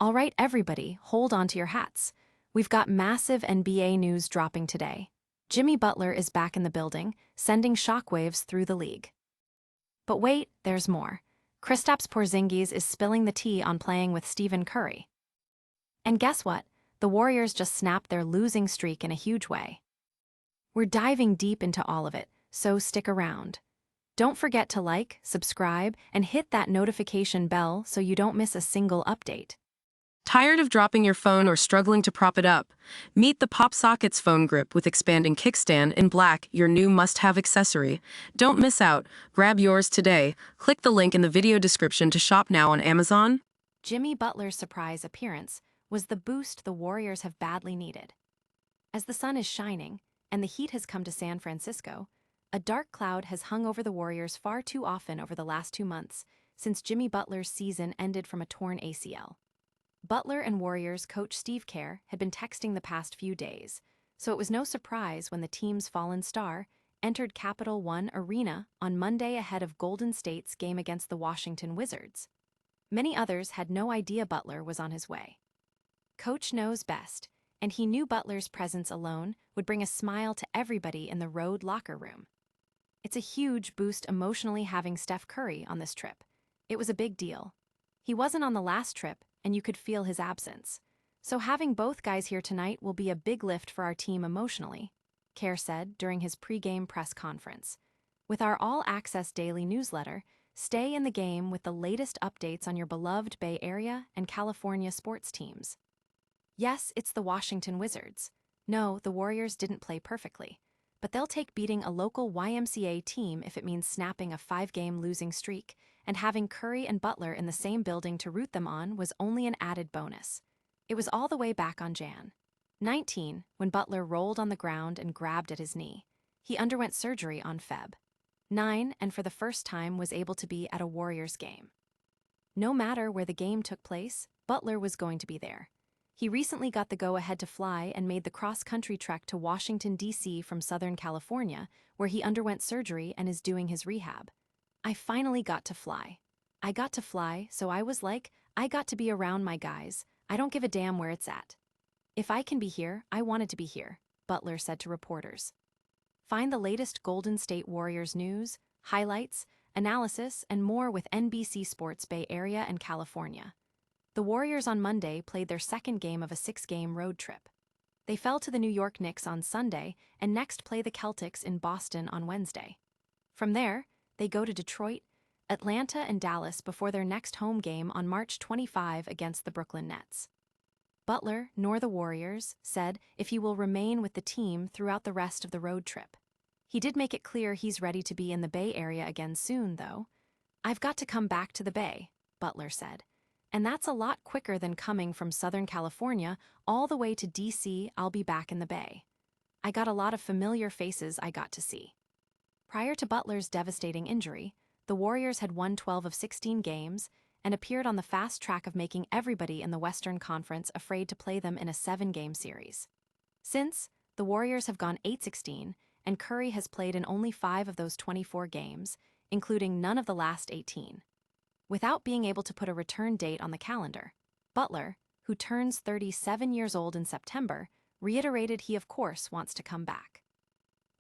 All right, everybody, hold on to your hats. We've got massive NBA news dropping today. Jimmy Butler is back in the building, sending shockwaves through the league. But wait, there's more. Kristaps Porzingis is spilling the tea on playing with Stephen Curry. And guess what? The Warriors just snapped their losing streak in a huge way. We're diving deep into all of it, so stick around. Don't forget to like, subscribe, and hit that notification bell so you don't miss a single update. Tired of dropping your phone or struggling to prop it up? Meet the Pop Sockets phone grip with expanding kickstand in black, your new must-have accessory. Don't miss out. Grab yours today. Click the link in the video description to shop now on Amazon. Jimmy Butler's surprise appearance was the boost the Warriors have badly needed. As the sun is shining, and the heat has come to San Francisco, a dark cloud has hung over the Warriors far too often over the last 2 months, since Jimmy Butler's season ended from a torn ACL. Butler and Warriors coach Steve Kerr had been texting the past few days, so it was no surprise when the team's fallen star entered Capital One Arena on Monday ahead of Golden State's game against the Washington Wizards. Many others had no idea Butler was on his way. Coach knows best, and he knew Butler's presence alone would bring a smile to everybody in the road locker room. It's a huge boost emotionally having Steph Curry on this trip. It was a big deal. He wasn't on the last trip, and you could feel his absence. So having both guys here tonight will be a big lift for our team emotionally, Kerr said during his pre-game press conference. With our all-access daily newsletter, stay in the game with the latest updates on your beloved Bay Area and California sports teams. Yes, it's the Washington Wizards. No, the Warriors didn't play perfectly, but they'll take beating a local YMCA team if it means snapping a 5-game losing streak, and having Curry and Butler in the same building to root them on was only an added bonus. It was all the way back on Jan. 19, when Butler rolled on the ground and grabbed at his knee. He underwent surgery on Feb. 9, and for the first time was able to be at a Warriors game. No matter where the game took place, Butler was going to be there. He recently got the go-ahead to fly and made the cross-country trek to Washington, D.C. from Southern California, where he underwent surgery and is doing his rehab. I finally got to fly. I got to fly, so I was like, I got to be around my guys. I don't give a damn where it's at. If I can be here, I wanted to be here, Butler said to reporters. Find the latest Golden State Warriors news, highlights, analysis, and more with NBC Sports Bay Area and California. The Warriors on Monday played their second game of a 6-game road trip. They fell to the New York Knicks on Sunday and next play the Celtics in Boston on Wednesday. From there, they go to Detroit, Atlanta, and Dallas before their next home game on March 25 against the Brooklyn Nets. Butler, nor the Warriors, said if he will remain with the team throughout the rest of the road trip. He did make it clear he's ready to be in the Bay Area again soon, though. I've got to come back to the Bay, Butler said. And that's a lot quicker than coming from Southern California all the way to D.C. I'll be back in the Bay. I got a lot of familiar faces I got to see. Prior to Butler's devastating injury, the Warriors had won 12 of 16 games and appeared on the fast track of making everybody in the Western Conference afraid to play them in a 7-game series. Since, the Warriors have gone 8-16, and Curry has played in only 5 of those 24 games, including none of the last 18. Without being able to put a return date on the calendar, Butler, who turns 37 years old in September, reiterated he of course wants to come back.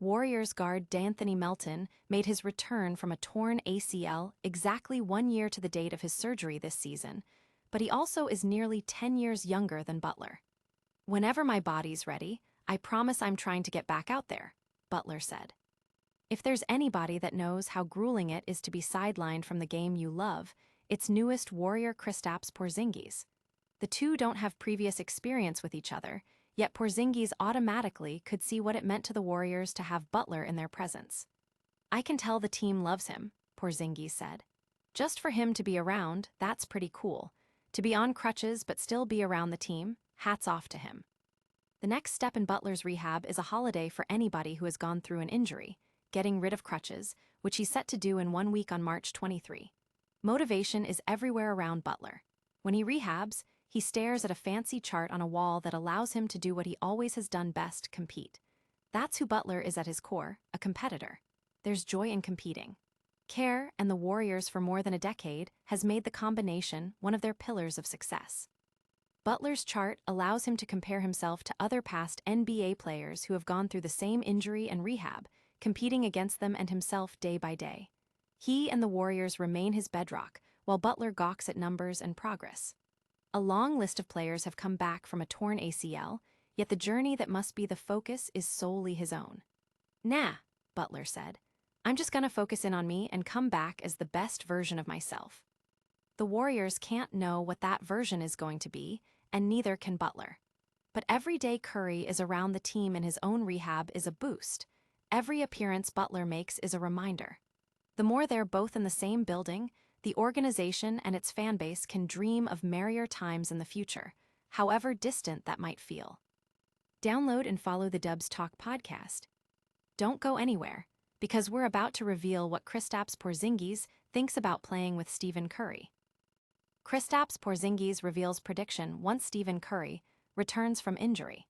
Warriors guard D'Anthony Melton made his return from a torn ACL exactly 1 year to the date of his surgery this season, but he also is nearly 10 years younger than Butler. Whenever my body's ready, I promise I'm trying to get back out there, Butler said. If there's anybody that knows how grueling it is to be sidelined from the game you love, it's newest Warrior Kristaps Porzingis. The two don't have previous experience with each other, yet Porzingis automatically could see what it meant to the Warriors to have Butler in their presence. I can tell the team loves him, Porzingis said. Just for him to be around, that's pretty cool. To be on crutches but still be around the team, hats off to him. The next step in Butler's rehab is a holiday for anybody who has gone through an injury, getting rid of crutches, which he's set to do in 1 week on March 23. Motivation is everywhere around Butler. When he rehabs, he stares at a fancy chart on a wall that allows him to do what he always has done best, compete. That's who Butler is at his core, a competitor. There's joy in competing. Kerr and the Warriors for more than a decade has made the combination one of their pillars of success. Butler's chart allows him to compare himself to other past NBA players who have gone through the same injury and rehab, competing against them and himself day by day. He and the Warriors remain his bedrock, while Butler gawks at numbers and progress. A long list of players have come back from a torn ACL, yet the journey that must be the focus is solely his own. Nah, Butler said. I'm just gonna focus in on me and come back as the best version of myself. The Warriors can't know what that version is going to be, and neither can Butler. But every day Curry is around the team in his own rehab is a boost. Every appearance Butler makes is a reminder. The more they're both in the same building, the organization and its fan base can dream of merrier times in the future, however distant that might feel. Download and follow the Dubs Talk podcast. Don't go anywhere, because we're about to reveal what Kristaps Porzingis thinks about playing with Stephen Curry. Kristaps Porzingis reveals prediction once Stephen Curry returns from injury.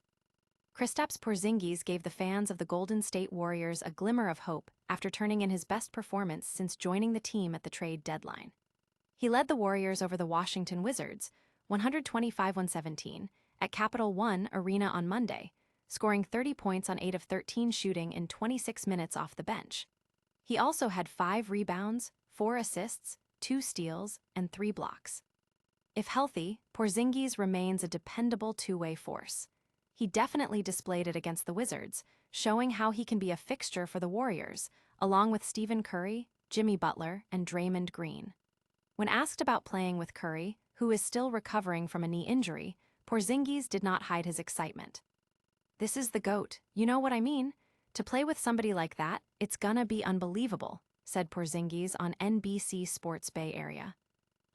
Kristaps Porzingis gave the fans of the Golden State Warriors a glimmer of hope after turning in his best performance since joining the team at the trade deadline. He led the Warriors over the Washington Wizards, 125-117, at Capital One Arena on Monday, scoring 30 points on 8 of 13 shooting in 26 minutes off the bench. He also had 5 rebounds, 4 assists, 2 steals, and 3 blocks. If healthy, Porzingis remains a dependable two-way force. He definitely displayed it against the Wizards, showing how he can be a fixture for the Warriors, along with Stephen Curry, Jimmy Butler, and Draymond Green. When asked about playing with Curry, who is still recovering from a knee injury, Porzingis did not hide his excitement. This is the GOAT, you know what I mean? To play with somebody like that, it's gonna be unbelievable, said Porzingis on NBC Sports Bay Area.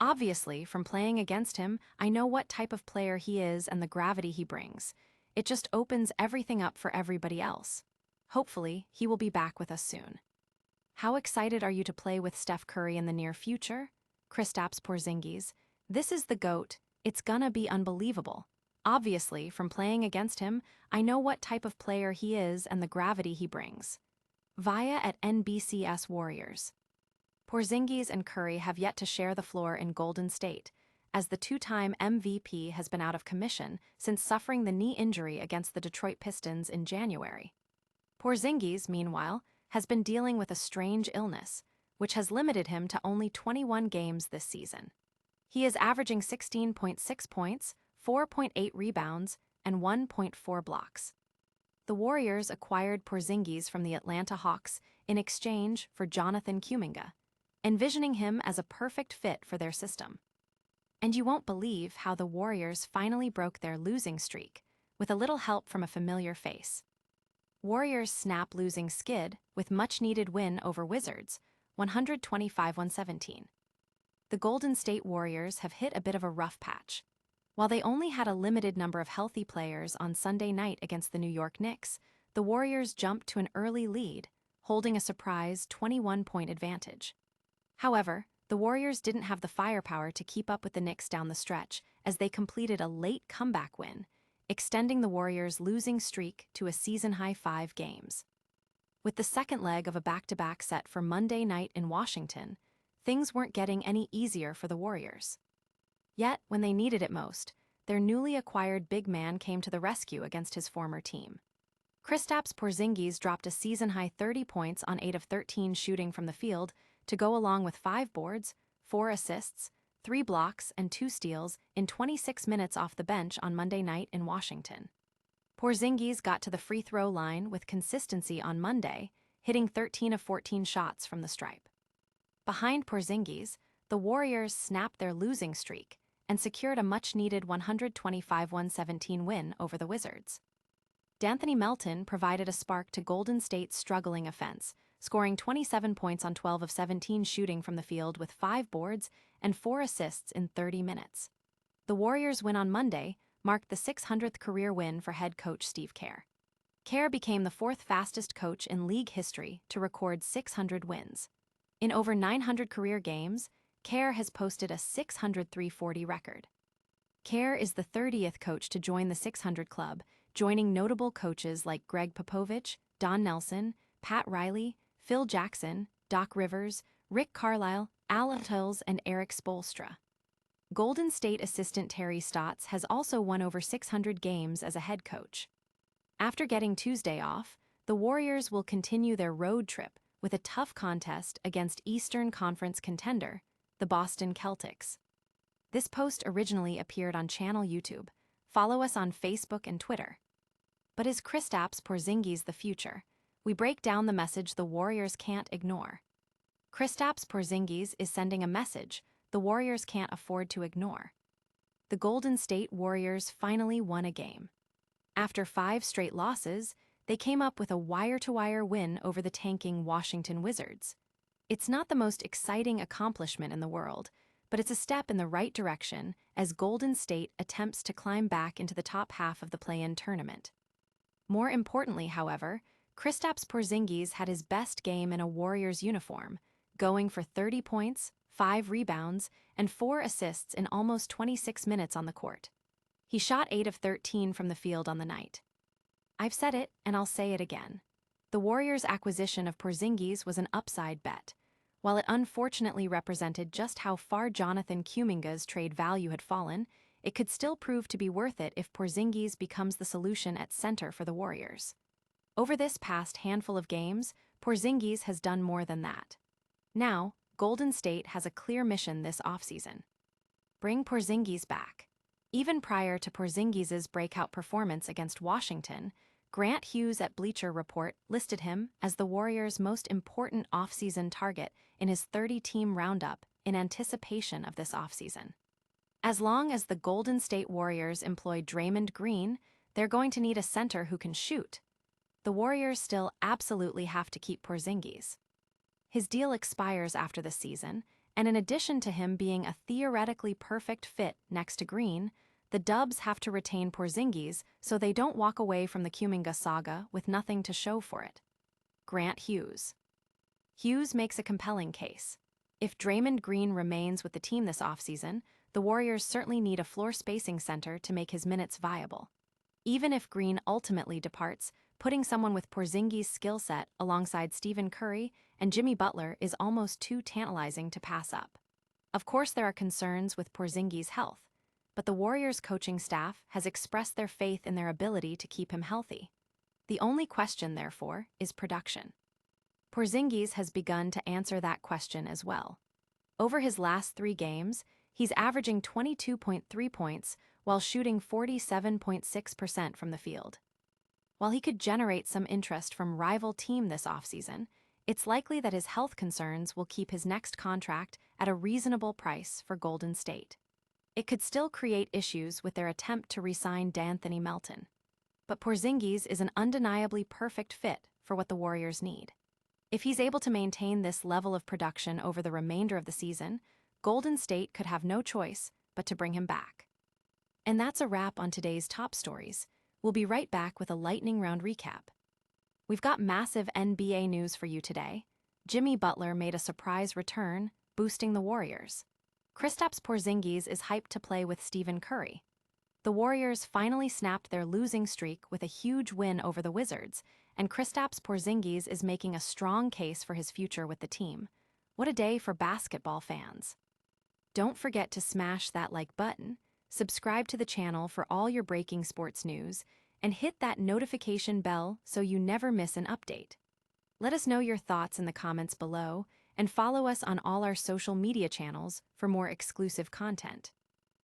Obviously, from playing against him, I know what type of player he is and the gravity he brings. It just opens everything up for everybody else. Hopefully, he will be back with us soon. How excited are you to play with Steph Curry in the near future? Kristaps Porzingis. This is the GOAT. It's gonna be unbelievable. Obviously, from playing against him, I know what type of player he is and the gravity he brings. Via at NBCS Warriors. Porzingis and Curry have yet to share the floor in Golden State, as the two-time MVP has been out of commission since suffering the knee injury against the Detroit Pistons in January. Porzingis, meanwhile, has been dealing with a strange illness, which has limited him to only 21 games this season. He is averaging 16.6 points, 4.8 rebounds, and 1.4 blocks. The Warriors acquired Porzingis from the Atlanta Hawks in exchange for Jonathan Kuminga, envisioning him as a perfect fit for their system. And you won't believe how the Warriors finally broke their losing streak, with a little help from a familiar face. Warriors snap losing skid with much-needed win over Wizards, 125-117. The Golden State Warriors have hit a bit of a rough patch. While they only had a limited number of healthy players on Sunday night against the New York Knicks, the Warriors jumped to an early lead, holding a surprise 21-point advantage. However, the Warriors didn't have the firepower to keep up with the Knicks down the stretch as they completed a late comeback win, extending the Warriors' losing streak to a season-high 5 games. With the second leg of a back-to-back set for Monday night in Washington, things weren't getting any easier for the Warriors. Yet, when they needed it most, their newly acquired big man came to the rescue against his former team. Kristaps Porzingis dropped a season-high 30 points on 8 of 13 shooting from the field to go along with 5 boards, 4 assists, 3 blocks, and 2 steals in 26 minutes off the bench on Monday night in Washington. Porzingis got to the free throw line with consistency on Monday, hitting 13 of 14 shots from the stripe. Behind Porzingis, the Warriors snapped their losing streak and secured a much-needed 125-117 win over the Wizards. D'Anthony Melton provided a spark to Golden State's struggling offense, scoring 27 points on 12 of 17 shooting from the field with 5 boards and 4 assists in 30 minutes. The Warriors' win on Monday marked the 600th career win for head coach Steve Kerr. Kerr became the 4th fastest coach in league history to record 600 wins. In over 900 career games, Kerr has posted a 600-340 record. Kerr is the 30th coach to join the 600 club, joining notable coaches like Greg Popovich, Don Nelson, Pat Riley, Phil Jackson, Doc Rivers, Rick Carlisle, Al Hills, and Eric Spoelstra. Golden State assistant Terry Stotts has also won over 600 games as a head coach. After getting Tuesday off, the Warriors will continue their road trip with a tough contest against Eastern Conference contender, the Boston Celtics. This post originally appeared on channel YouTube. Follow us on Facebook and Twitter. But is Kristaps Porzingis the future? We break down the message the Warriors can't ignore. Kristaps Porzingis is sending a message the Warriors can't afford to ignore. The Golden State Warriors finally won a game. After 5 straight losses, they came up with a wire-to-wire win over the tanking Washington Wizards. It's not the most exciting accomplishment in the world, but it's a step in the right direction as Golden State attempts to climb back into the top half of the play-in tournament. More importantly, however, Kristaps Porzingis had his best game in a Warriors uniform, going for 30 points, 5 rebounds, and 4 assists in almost 26 minutes on the court. He shot 8 of 13 from the field on the night. I've said it, and I'll say it again. The Warriors' acquisition of Porzingis was an upside bet. While it unfortunately represented just how far Jonathan Kuminga's trade value had fallen, it could still prove to be worth it if Porzingis becomes the solution at center for the Warriors. Over this past handful of games, Porzingis has done more than that. Now, Golden State has a clear mission this offseason. Bring Porzingis back. Even prior to Porzingis' breakout performance against Washington, Grant Hughes at Bleacher Report listed him as the Warriors' most important offseason target in his 30-team roundup in anticipation of this offseason. As long as the Golden State Warriors employ Draymond Green, they're going to need a center who can shoot. The Warriors still absolutely have to keep Porzingis. His deal expires after the season, and in addition to him being a theoretically perfect fit next to Green, the Dubs have to retain Porzingis so they don't walk away from the Kuminga saga with nothing to show for it. Grant Hughes. Hughes makes a compelling case. If Draymond Green remains with the team this offseason, the Warriors certainly need a floor spacing center to make his minutes viable. Even if Green ultimately departs, putting someone with Porzingis' skill set alongside Stephen Curry and Jimmy Butler is almost too tantalizing to pass up. Of course, there are concerns with Porzingis' health, but the Warriors' coaching staff has expressed their faith in their ability to keep him healthy. The only question, therefore, is production. Porzingis has begun to answer that question as well. Over his last 3 games, he's averaging 22.3 points while shooting 47.6% from the field. While he could generate some interest from rival team this offseason, it's likely that his health concerns will keep his next contract at a reasonable price for Golden State. It could still create issues with their attempt to re-sign D'Anthony Melton. But Porzingis is an undeniably perfect fit for what the Warriors need. If he's able to maintain this level of production over the remainder of the season, Golden State could have no choice but to bring him back. And that's a wrap on today's top stories. We'll be right back with a lightning round recap. We've got massive NBA news for you today. Jimmy Butler made a surprise return, boosting the Warriors. Kristaps Porzingis is hyped to play with Stephen Curry. The Warriors finally snapped their losing streak with a huge win over the Wizards, and Kristaps Porzingis is making a strong case for his future with the team. What a day for basketball fans. Don't forget to smash that like button, subscribe to the channel for all your breaking sports news, and hit that notification bell so you never miss an update. Let us know your thoughts in the comments below, and follow us on all our social media channels for more exclusive content.